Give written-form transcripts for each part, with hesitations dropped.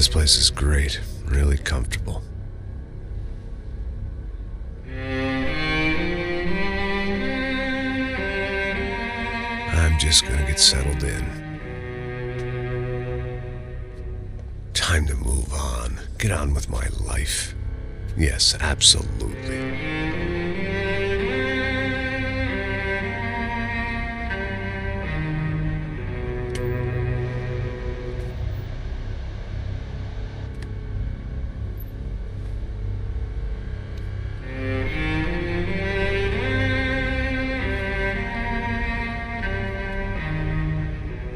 This place is great, really comfortable. I'm just gonna get settled in. Time to move on. Get on with my life. Yes, absolutely.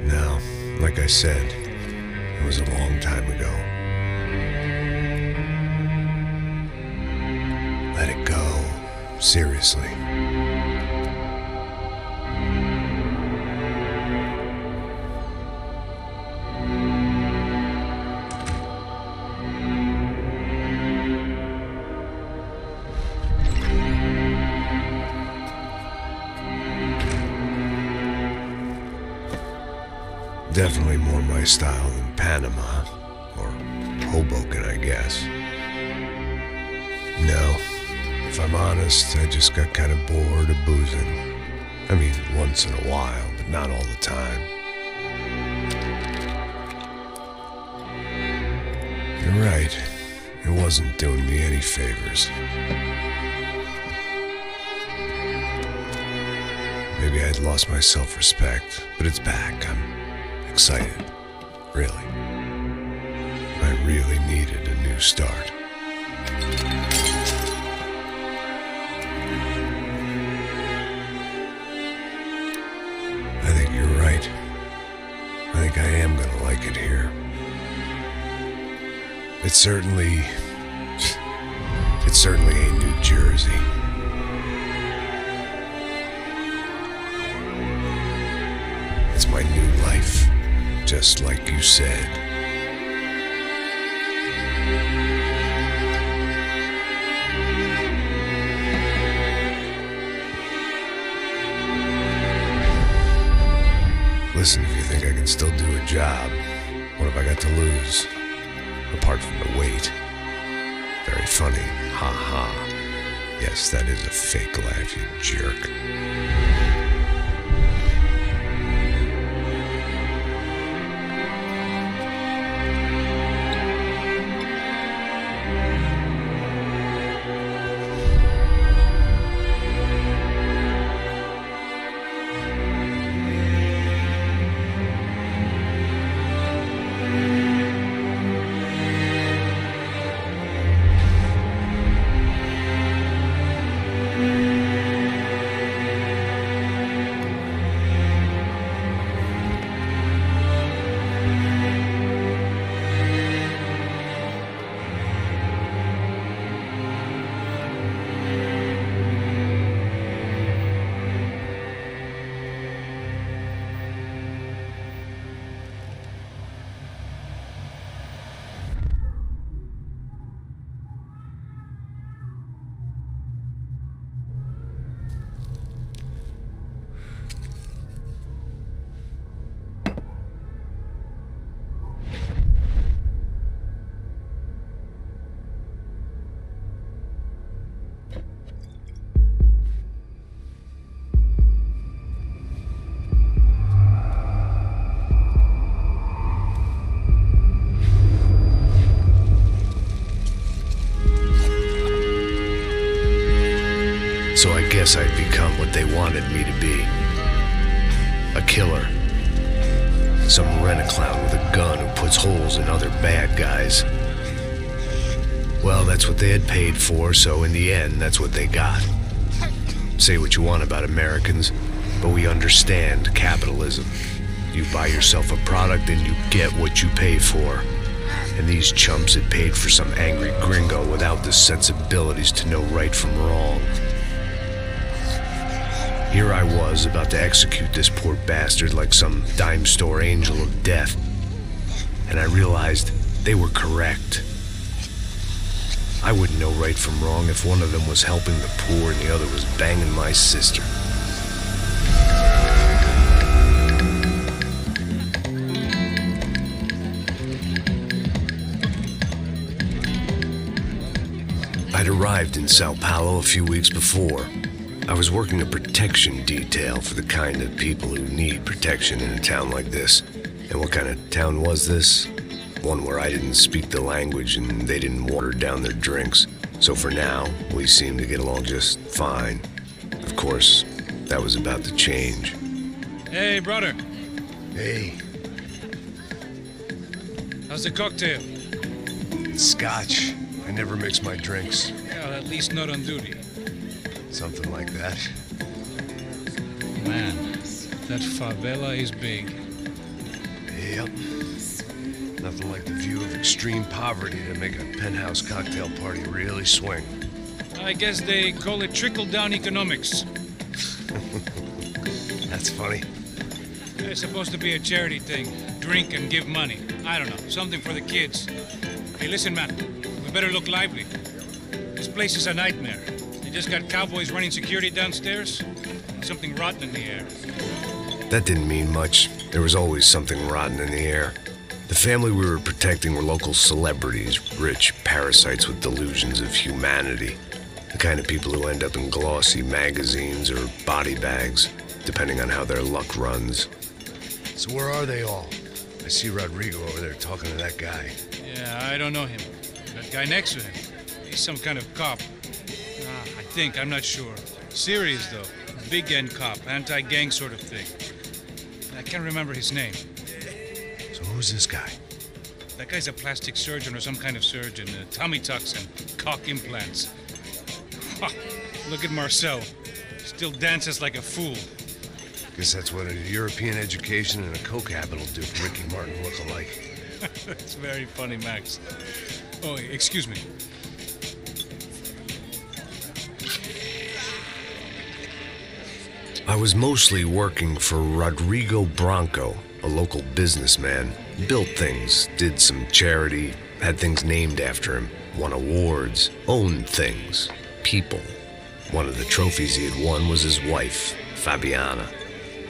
Now, like I said, it was a long time ago. Let it go. Seriously. Definitely more my style than Panama, or Hoboken, I guess. No, if I'm honest, I just got kind of bored of boozing. I mean, once in a while, but not all the time. You're right, it wasn't doing me any favors. Maybe I'd lost my self-respect, but it's back. I'm excited, really. I really needed a new start. I think you're right. I think I am gonna like it here. It certainly ain't New Jersey. It's my new life, just like you said. Listen, if you think I can still do a job, what have I got to lose? Apart from the weight. Very funny, ha ha. Yes, that is a fake laugh, you jerk. So I guess I'd become what they wanted me to be. A killer. Some rent-a-clown with a gun who puts holes in other bad guys. Well, that's what they had paid for, so in the end, that's what they got. Say what you want about Americans, but we understand capitalism. You buy yourself a product and you get what you pay for. And these chumps had paid for some angry gringo without the sensibilities to know right from wrong. Here I was, about to execute this poor bastard like some dime store angel of death. And I realized they were correct. I wouldn't know right from wrong if one of them was helping the poor and the other was banging my sister. I'd arrived in Sao Paulo a few weeks before. I was working a protection detail for the kind of people who need protection in a town like this. And what kind of town was this? One where I didn't speak the language and they didn't water down their drinks. So for now, we seemed to get along just fine. Of course, that was about to change. Hey, brother. Hey. How's the cocktail? Scotch. I never mix my drinks. Well, at least not on duty. Something like that. Man, that favela is big. Yep. Nothing like the view of extreme poverty to make a penthouse cocktail party really swing. I guess they call it trickle-down economics. That's funny. It's supposed to be a charity thing. Drink and give money. I don't know, something for the kids. Hey, listen, man. We better look lively. This place is a nightmare. They just got cowboys running security downstairs. And something rotten in the air. That didn't mean much. There was always something rotten in the air. The family we were protecting were local celebrities, rich parasites with delusions of humanity. The kind of people who end up in glossy magazines or body bags, depending on how their luck runs. So where are they all? I see Rodrigo over there talking to that guy. Yeah, I don't know him. That guy next to him. He's some kind of cop. I think, I'm not sure. Serious, though. Big end cop, anti-gang sort of thing. I can't remember his name. So who's this guy? That guy's a plastic surgeon or some kind of surgeon. Tummy tucks and cock implants. Look at Marcel. Still dances like a fool. Guess that's what a European education and a coke habit will do for Ricky Martin look alike. That's very funny, Max. Oh, excuse me. I was mostly working for Rodrigo Branco, a local businessman. Built things, did some charity, had things named after him, won awards, owned things, people. One of the trophies he had won was his wife, Fabiana.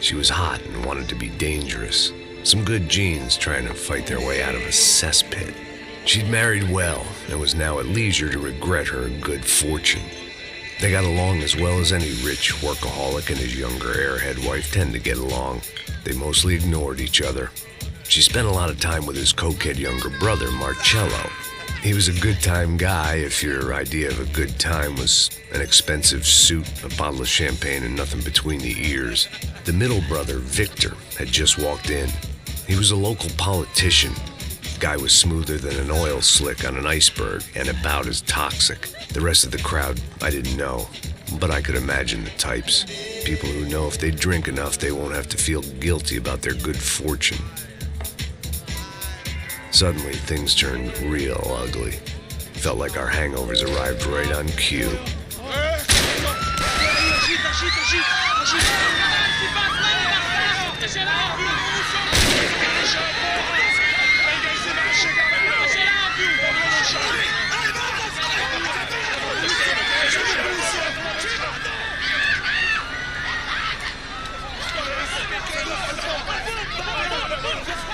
She was hot and wanted to be dangerous. Some good genes trying to fight their way out of a cesspit. She'd married well and was now at leisure to regret her good fortune. They got along as well as any rich workaholic and his younger airhead wife tend to get along. They mostly ignored each other. She spent a lot of time with his cokehead younger brother, Marcello. He was a good-time guy if your idea of a good time was an expensive suit, a bottle of champagne, and nothing between the ears. The middle brother, Victor, had just walked in. He was a local politician. Guy was smoother than an oil slick on an iceberg and about as toxic. The rest of the crowd, I didn't know, but I could imagine the types. People who know if they drink enough, they won't have to feel guilty about their good fortune. Suddenly, things turned real ugly. Felt like our hangovers arrived right on cue.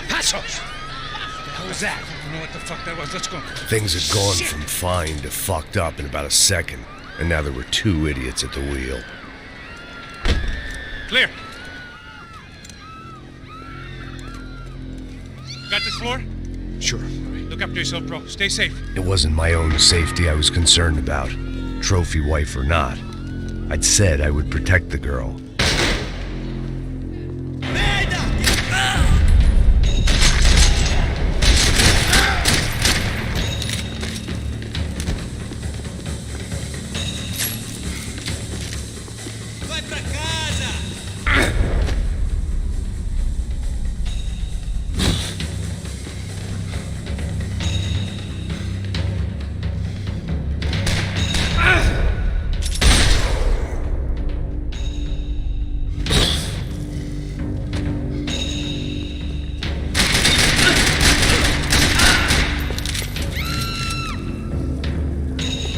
Passos! What was that? I don't know what the fuck that was. Let's go. Things had gone from fine to fucked up in about a second, and now there were two idiots at the wheel. Clear. Got this floor? Sure. Look after yourself, bro. Stay safe. It wasn't my own safety I was concerned about, trophy wife or not. I'd said I would protect the girl.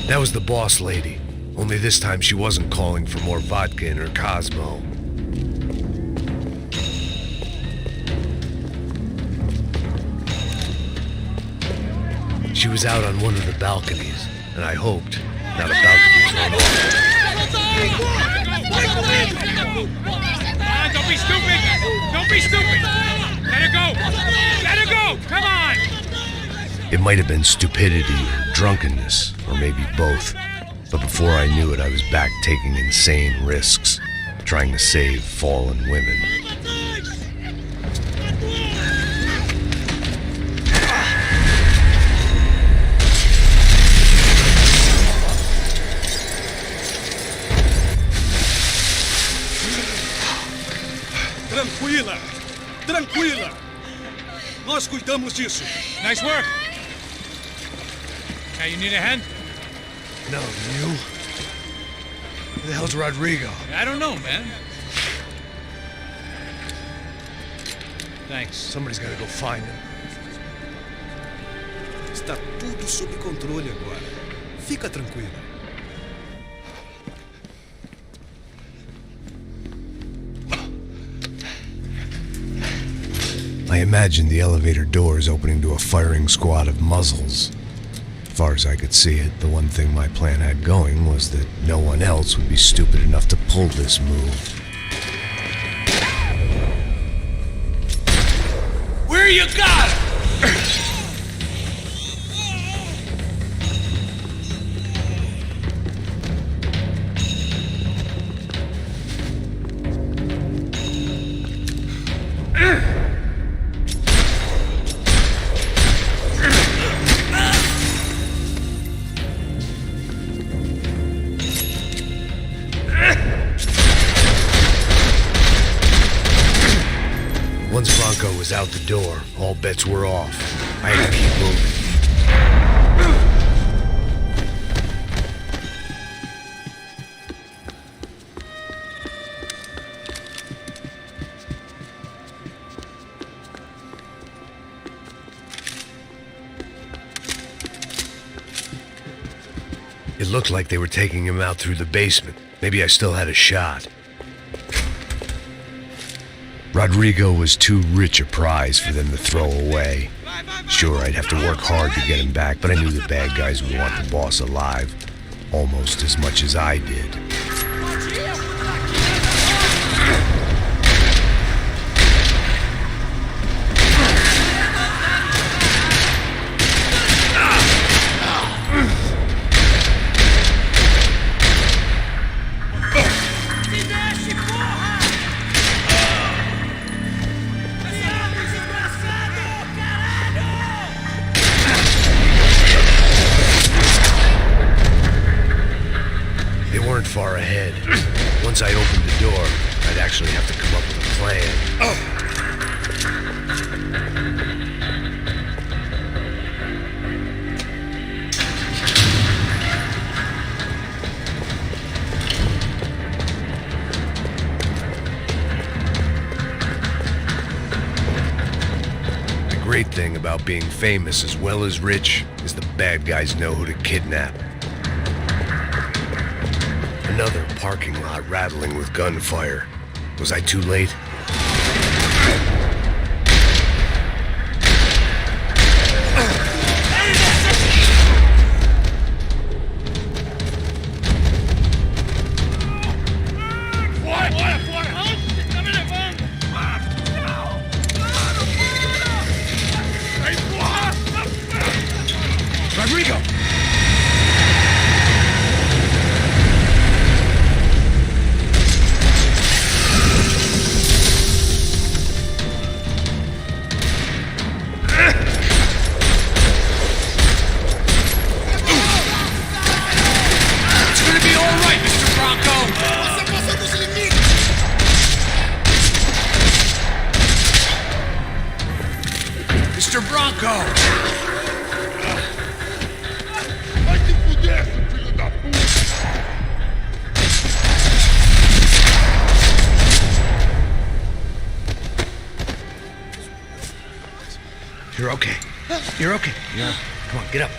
That was the boss lady. Only this time she wasn't calling for more vodka in her Cosmo. She was out on one of the balconies, and I hoped, not about to be thrown off. Don't be stupid! Don't be stupid! Let her go! Let her go! Come on! It might have been stupidity or drunkenness, or maybe both. But before I knew it, I was back taking insane risks, trying to save fallen women. Tranquila! Tranquila! Nós cuidamos disso. Nice work! Hey, you need a hand? No, you? Who the hell's Rodrigo? I don't know, man. Thanks. Somebody's gotta go find him. Está tudo sob controle agora. Fica tranquila. I imagined the elevator doors opening to a firing squad of muzzles. As far as I could see it, the one thing my plan had going was that no one else would be stupid enough to pull this move. Where you got it? Once Bronco was out the door, all bets were off. I had to keep moving. It looked like they were taking him out through the basement. Maybe I still had a shot. Rodrigo was too rich a prize for them to throw away. Sure, I'd have to work hard to get him back, but I knew the bad guys would want the boss alive, almost as much as I did. Far ahead. Once I opened the door, I'd actually have to come up with a plan. The great thing about being famous as well as rich is the bad guys know who to kidnap. Another parking lot rattling with gunfire. Was I too late? Rodrigo! Mr. Bronco! Vai te fuder, seu filho da puta! You're okay. You're okay. Come on, get up.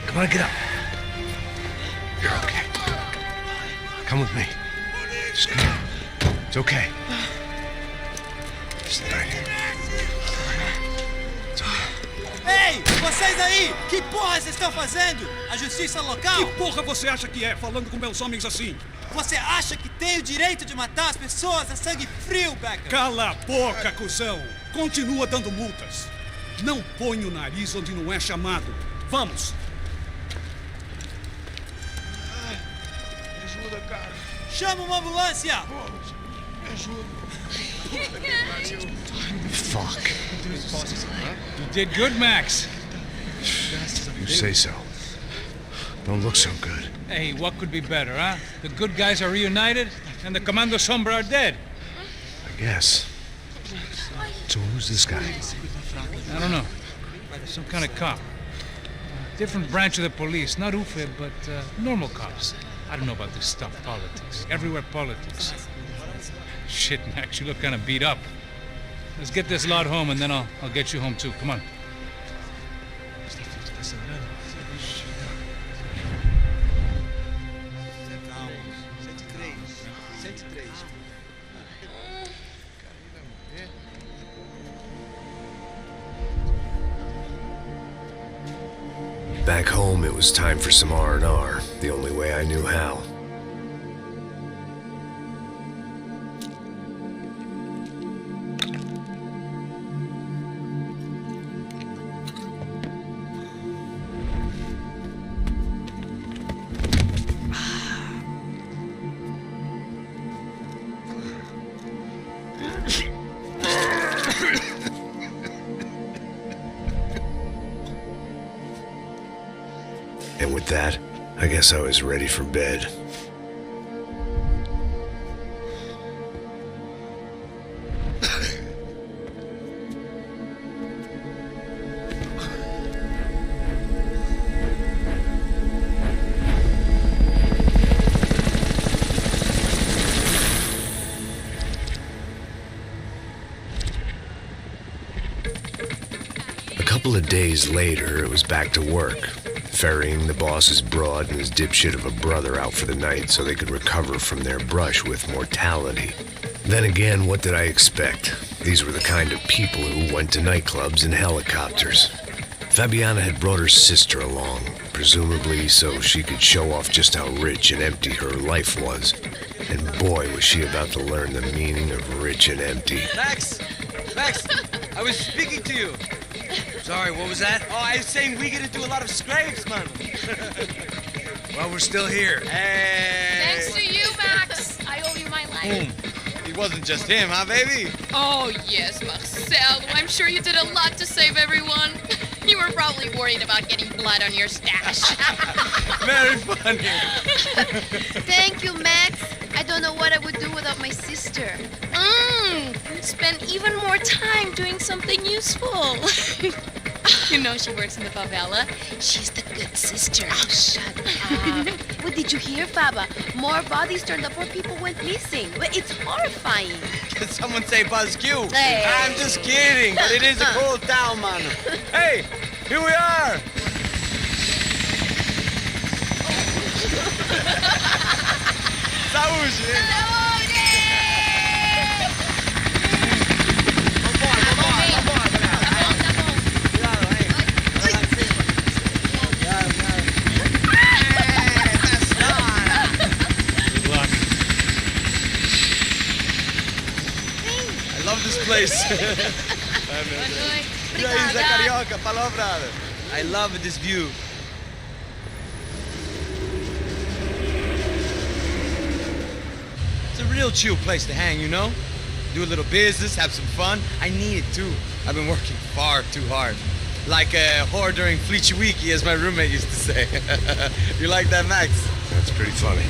Come on, get up. You're okay. Come with me. Just come on. It's okay. Just right here. It's okay. Ei, vocês aí! Que porra vocês estão fazendo? A justiça local? Que porra você acha que é, falando com meus homens assim? Você acha que tem o direito de matar as pessoas a sangue frio, Becker? Cala a boca, cuzão! Continua dando multas. Não põe o nariz onde não é chamado. Vamos! Me ajuda, cara. Chama uma ambulância! Me ajuda. Fuck. You did good, Max. You say so. Don't look so good. Hey, what could be better, huh? The good guys are reunited, and the Commando Sombra are dead. I guess. So who's this guy? I don't know. Some kind of cop. Different branch of the police. Not UFE, but normal cops. I don't know about this stuff, politics. Everywhere politics. Shit, Max, you look kind of beat up. Let's get this lot home, and then I'll get you home, too. Come on. Back home, it was time for some R&R, the only way I knew how. And with that, I guess I was ready for bed. A couple of days later, it was back to work, ferrying the boss's broad and his dipshit of a brother out for the night so they could recover from their brush with mortality. Then again, what did I expect? These were the kind of people who went to nightclubs in helicopters. Fabiana had brought her sister along, presumably so she could show off just how rich and empty her life was. And boy, was she about to learn the meaning of rich and empty. Max! Max! I was speaking to you. Sorry, what was that? Oh, I was saying we get to do a lot of scrapes, man. Well, we're still here. Hey! Thanks to you, Max. I owe you my life. It wasn't just him, huh, baby? Oh, yes, Marcel. I'm sure you did a lot to save everyone. You were probably worried about getting blood on your stash. Very funny. Thank you, Max. I don't know what I would do without my sister. Spend even more time doing something useful. You know she works in the favela. She's the good sister. Oh, shut up. What did you hear, Faba? More bodies turned up where people went missing. It's horrifying. Can someone say Buzz Q? Hey. I'm just kidding, but it is a cool town, man. Hey, here we are. Saúde! I love this place. Carioca, palavra. I love this view. It's a real chill place to hang, you know? Do a little business, have some fun. I need it too. I've been working far too hard. Like a whore during Fleechy Weeky, as my roommate used to say. You like that, Max? That's pretty funny.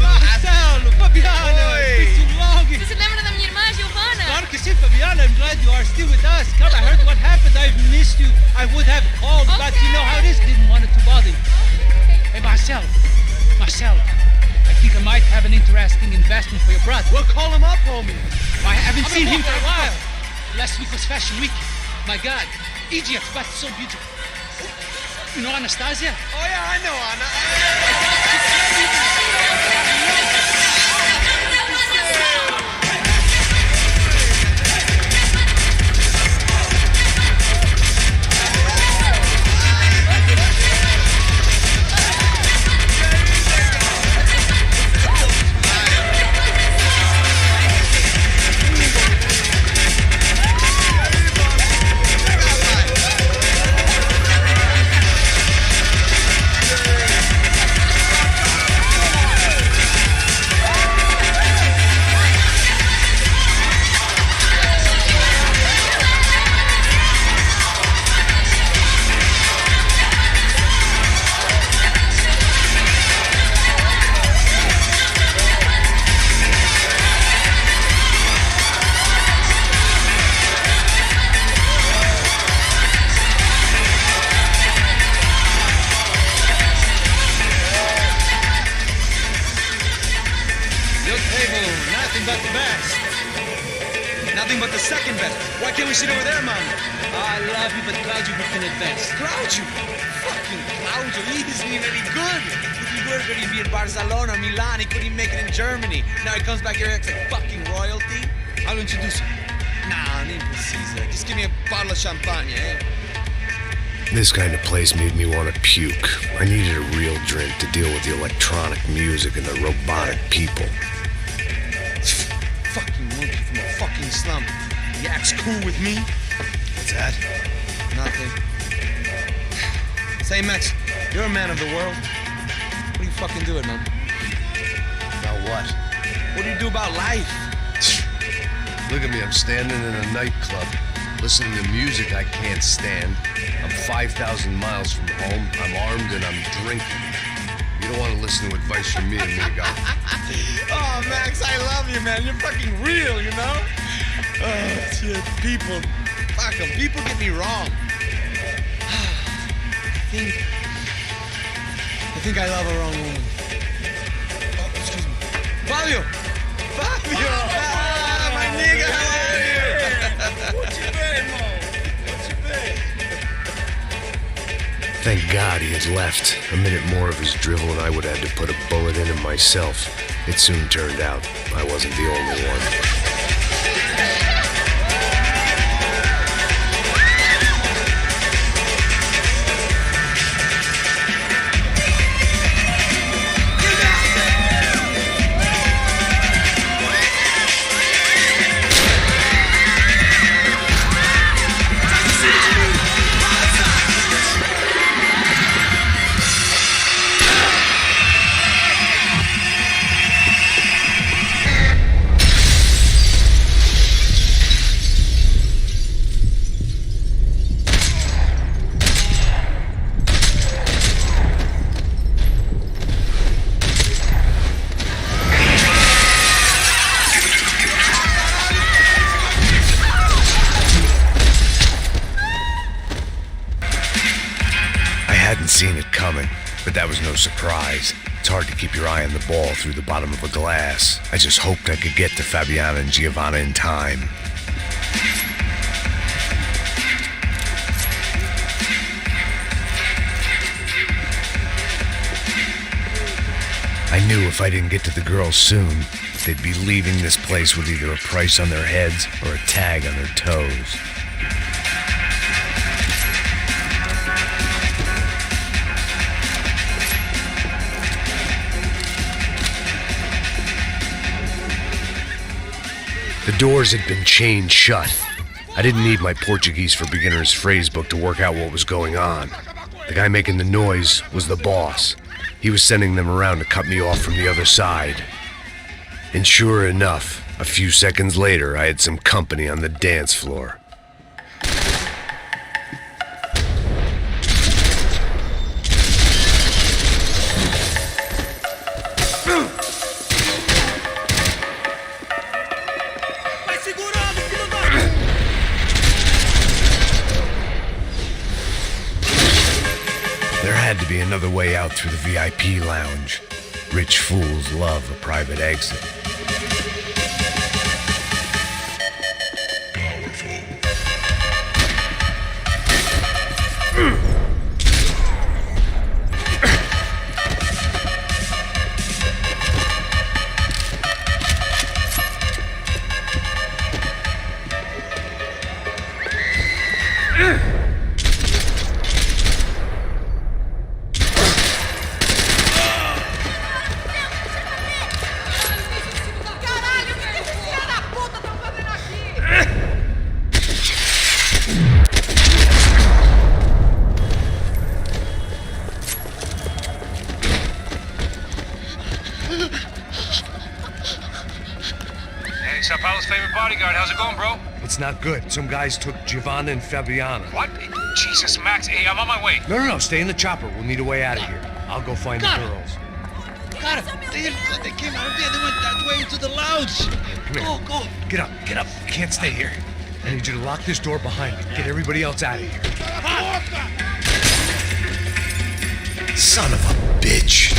Marcelo, Fabiana, it's been too long. Você se lembra da minha irmã, Giovanna? Claro que sim, Fabiana. I'm glad you are still with us. Come, I heard what happened. I've missed you. I would have called, but you know how it is. Didn't want it to bother you. Hey, Marcel, I think I might have an interesting investment for your brother. Well, call him up, homie. I haven't seen him for a while. Last week was Fashion Week. My God, Egypt, but so beautiful. You know Anastasia? Oh, yeah, I know, Anna. second best. Why can't we sit over there, man? I love you, but Claudio who can advance. Claudio? Fucking Claudio, he isn't even any good. If he were good, he'd be in Barcelona, Milan. He couldn't even make it in Germany. Now he comes back here and acts like fucking royalty. I'll introduce you. Nah, nem precisa. Just give me a bottle of champagne, eh? This kind of place made me want to puke. I needed a real drink to deal with the electronic music and the robotic people. Fucking monkey from a fucking slum. He acts cool with me. What's that? Nothing. Say, Max, you're a man of the world. What are you fucking doing, man? About what? What do you do about life? Look at me, I'm standing in a nightclub, listening to music I can't stand. I'm 5,000 miles from home, I'm armed and I'm drinking. You don't want to listen to advice from me, amigo. Oh, Max, I love you, man. You're fucking real, you know? Oh, shit. People. Fuck them. People get me wrong. I think I love a wrong woman. Oh, excuse me. Fabio! Fabio! Ah, my nigga, how are you? What you been, Mo? What you been? Thank God he had left. A minute more of his drivel and I would have had to put a bullet in him myself. It soon turned out I wasn't the only one. Seen it coming, but that was no surprise. It's hard to keep your eye on the ball through the bottom of a glass. I just hoped I could get to Fabiana and Giovanna in time. I knew if I didn't get to the girls soon, they'd be leaving this place with either a price on their heads or a tag on their toes. The doors had been chained shut. I didn't need my Portuguese for Beginners phrase book to work out what was going on. The guy making the noise was the boss. He was sending them around to cut me off from the other side. And sure enough, a few seconds later, I had some company on the dance floor. There had to be another way out through the VIP lounge. Rich fools love a private exit. Sao Paulo's favorite bodyguard. How's it going, bro? It's not good. Some guys took Giovanna and Fabiana. What? Jesus, Max. Hey, I'm on my way. No. Stay in the chopper. We'll need a way out of here. I'll go find the girls. Got it. They came out of there. They went that way into the lounge. Come here. Go. Get up. You can't stay here. I need you to lock this door behind me. Get everybody else out of here. Son of a bitch.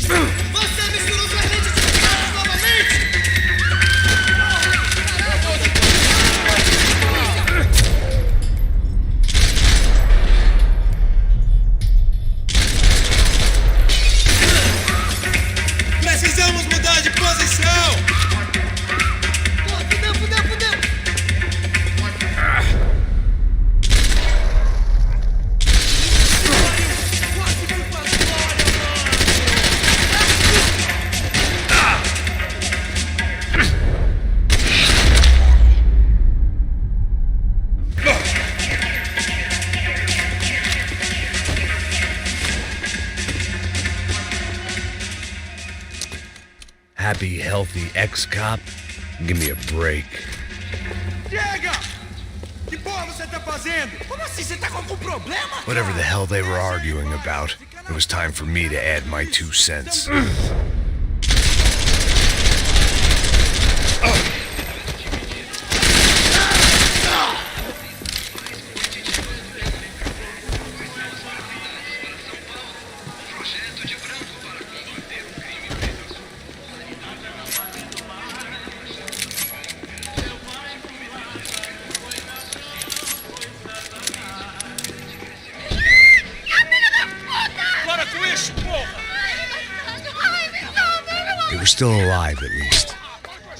Você misturou sua gente de caras novamente! happy, healthy ex-cop? Give me a break. Chega! Que porra você tá fazendo? Como assim? Você tá com algum problema? Whatever the hell they were arguing about, it was time for me to add my 2 cents. They were still alive, at least.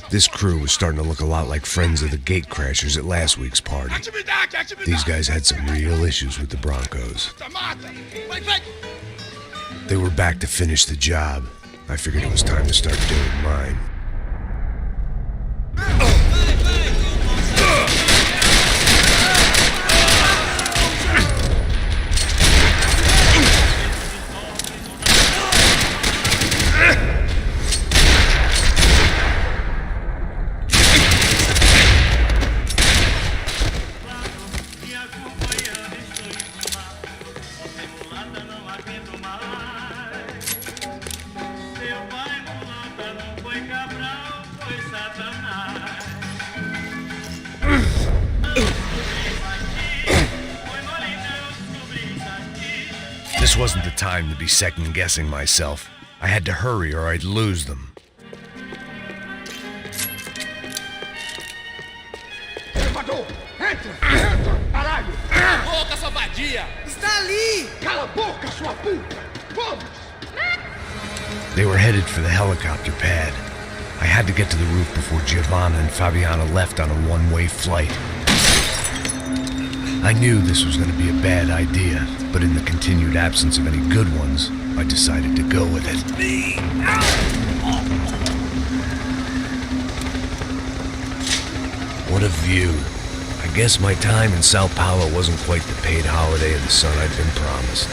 This crew was starting to look a lot like friends of the gatecrashers at last week's party. These guys had some real issues with the Broncos. They were back to finish the job. I figured it was time to start doing mine. This wasn't the time to be second-guessing myself. I had to hurry or I'd lose them. Elevador! Entra, caralho! Boca, sua vadia! Está ali! Cala a boca, sua puta! Vamos! They were headed for the helicopter pad. I had to get to the roof before Giovanna and Fabiana left on a one-way flight. I knew this was going to be a bad idea, but in the continued absence of any good ones, I decided to go with it. What a view. I guess my time in Sao Paulo wasn't quite the paid holiday of the sun I'd been promised.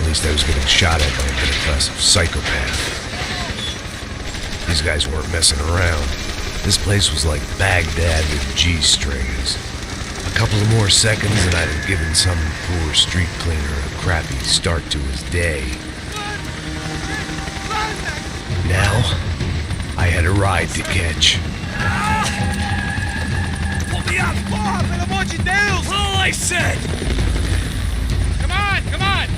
At least I was getting shot at by a middle-class psychopath. These guys weren't messing around. This place was like Baghdad with G-strings. A couple of more seconds and I'd have given some poor street cleaner a crappy start to his day. Now, I had a ride to catch. Pull me up! Porra, pelo amor de Deus! All I said! Come on!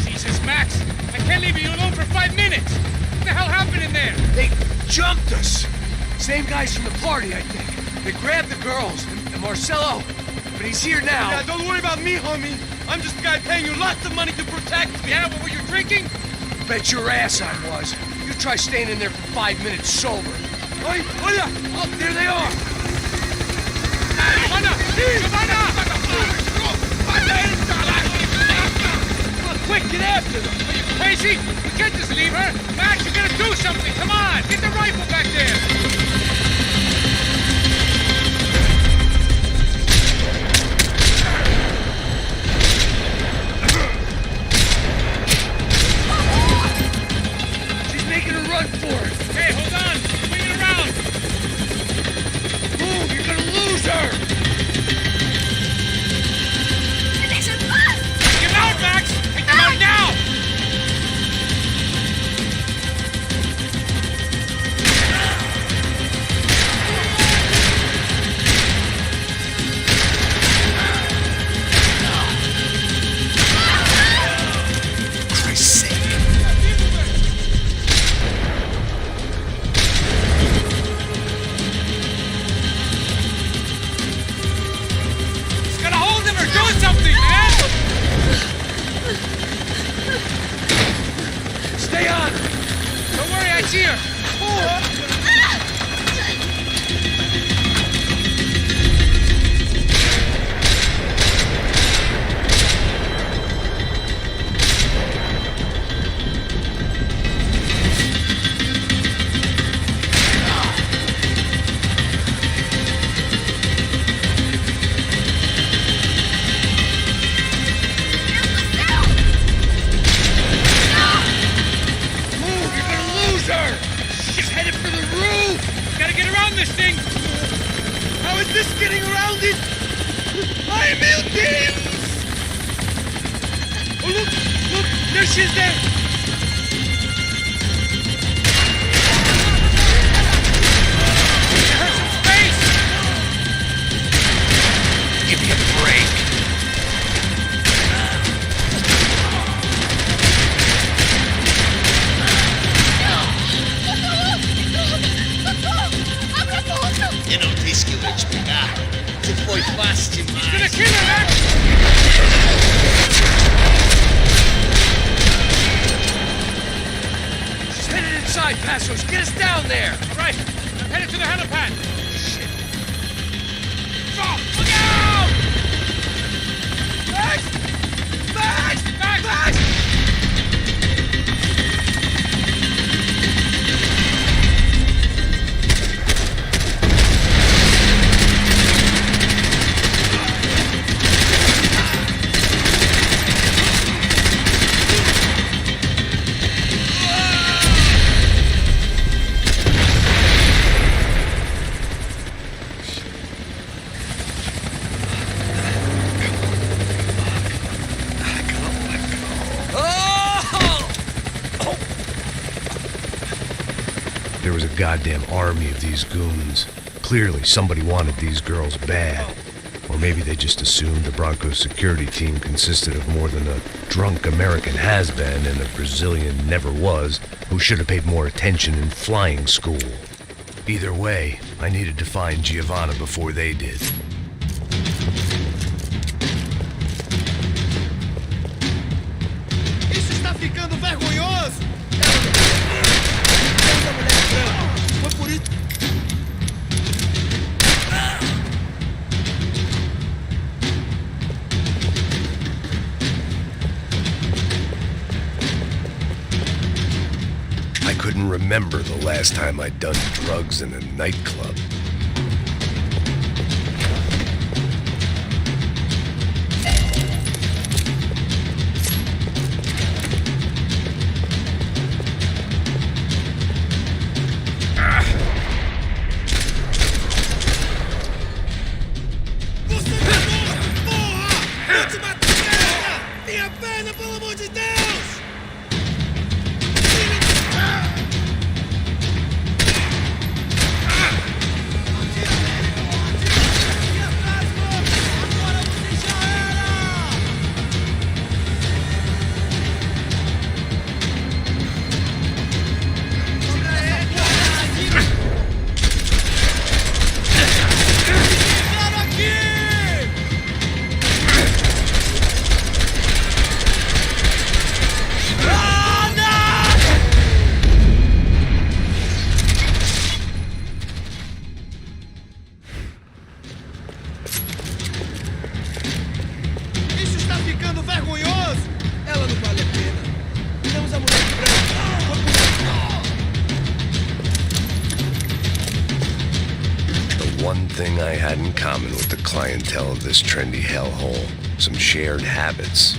Jesus, Max! I can't leave you alone for 5 minutes! What the hell happened in there? They jumped us. Same guys from the party, I think. They grabbed the girls and Marcelo, but he's here now. Yeah, don't worry about me, homie. I'm just a guy paying you lots of money to protect me. Yeah, what were you drinking? Bet your ass I was. You try staying in there for 5 minutes sober. Oi, olha! Oh, there they are. Giovanna! Come on, quick, get after them! Are you crazy? You can't just leave her! Max, you gotta do something! Come on! Get the rifle back there! Making a run for it. Hey, hold on! Swing it around! Move, you're gonna lose her. Get out, Max! Take them out now! getting around it! Ai, meu Deus! Oh, look! There she is there! Give her some space! Give me a break. Eu não disse que eu ia te pegar. Você foi fácil demais. He's gonna kill her, man! She's headed inside, Passos. Get us down there! Right. I'm headed to the helipad. Shit. Oh, look out! Max! Max! Max! Max! There was a goddamn army of these goons. Clearly, somebody wanted these girls bad. Or maybe they just assumed the Broncos security team consisted of more than a drunk American has-been and a Brazilian never-was who should have paid more attention in flying school. Either way, I needed to find Giovanna before they did. Isso está ficando vergonhoso! Foi por isso. I couldn't remember the last time I'd done drugs in a nightclub. One thing I had in common with the clientele of this trendy hellhole, some shared habits.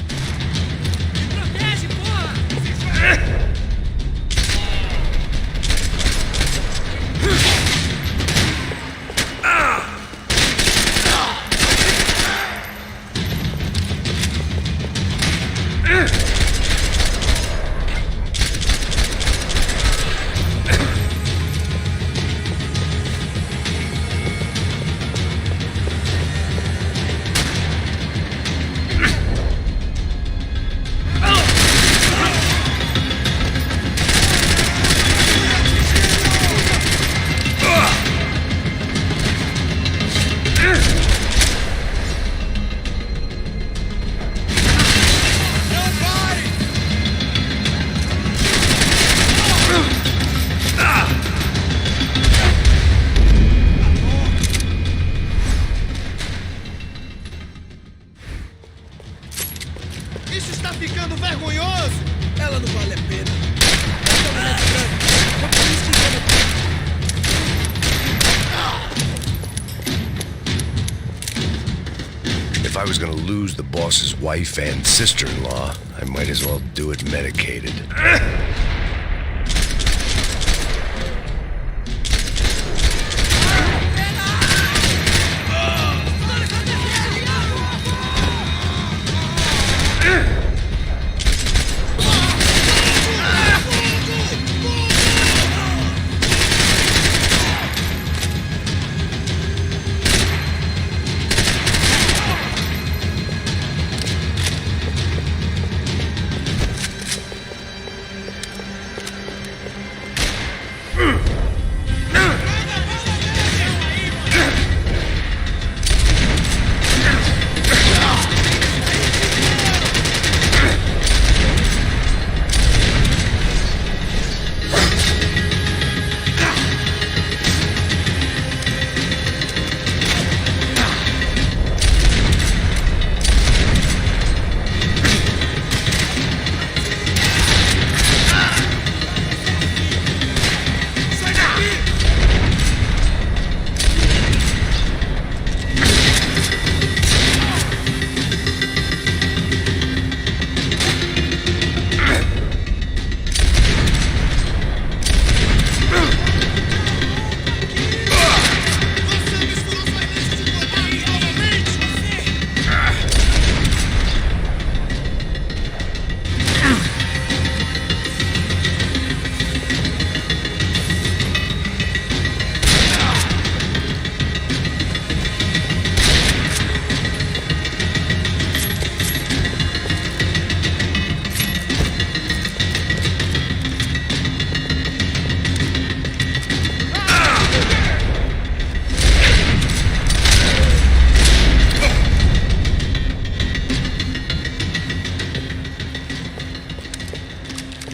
Isso está ficando vergonhoso! Ela não vale a pena. Essa mulher de branco. Foi por isso que If I was gonna lose the boss's wife and sister-in-law, I might as well do it medicated.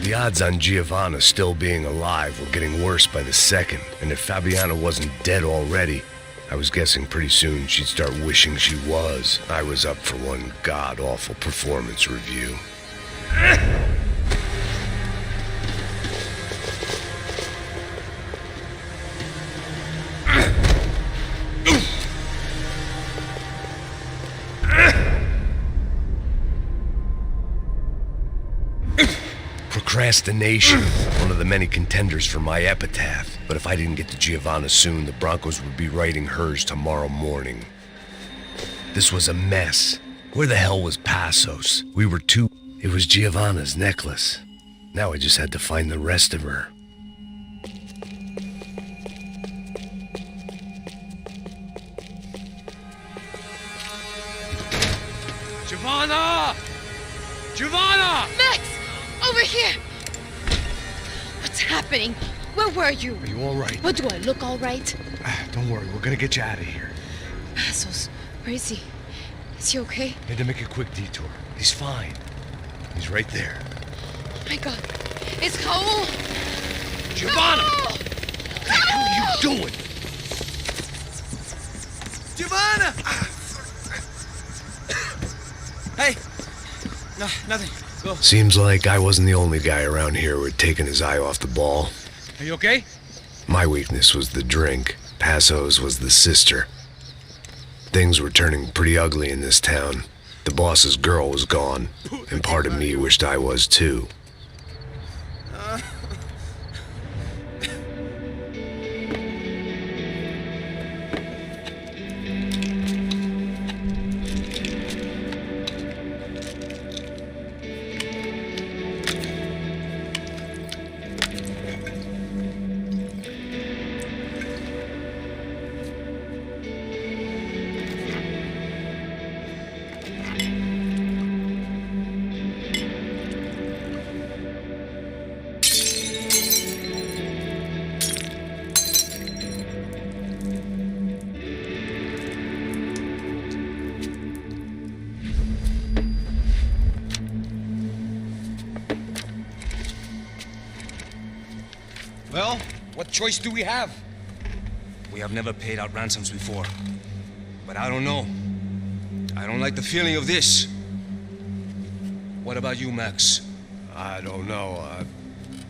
The odds on Giovanna still being alive were getting worse by the second, and if Fabiana wasn't dead already, I was guessing pretty soon she'd start wishing she was. I was up for one god-awful performance review. Procrastination, one of the many contenders for my epitaph. But if I didn't get to Giovanna soon, the Broncos would be writing hers tomorrow morning. This was a mess. Where the hell was Passos? It was Giovanna's necklace. Now I just had to find the rest of her. Giovanna! Giovanna! Max! Over here! What's happening? Where were you? Are you all right? What, do I look all right? Don't worry, we're gonna get you out of here. Passos, where is he? Is he okay? Had to make a quick detour. He's fine. He's right there. Oh my God. It's Raul! Giovanna! Raul! What the hell are you doing? Giovanna! Hey! No, nothing. Go. Seems like I wasn't the only guy around here who had taken his eye off the ball. Are you okay? My weakness was the drink. Passos was the sister. Things were turning pretty ugly in this town. The boss's girl was gone, and part of me wished I was too. Well, what choice do we have? We have never paid out ransoms before. But I don't know. I don't like the feeling of this. What about you, Max? I don't know.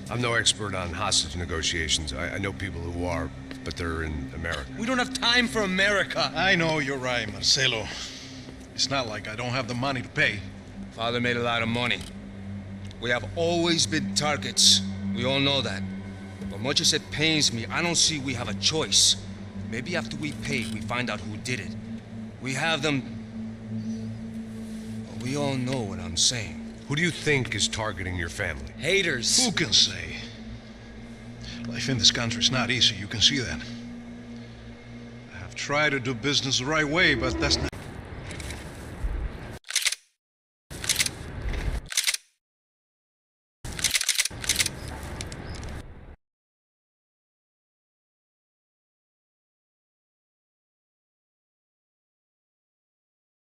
I'm no expert on hostage negotiations. I know people who are, but they're in America. We don't have time for America. I know you're right, Marcelo. It's not like I don't have the money to pay. Father made a lot of money. We have always been targets. We all know that. But much as it pains me, I don't see we have a choice. Maybe after we pay, we find out who did it. We have them... We all know what I'm saying. Who do you think is targeting your family? Haters. Who can say? Life in this country is not easy, you can see that. I have tried to do business the right way, but that's not...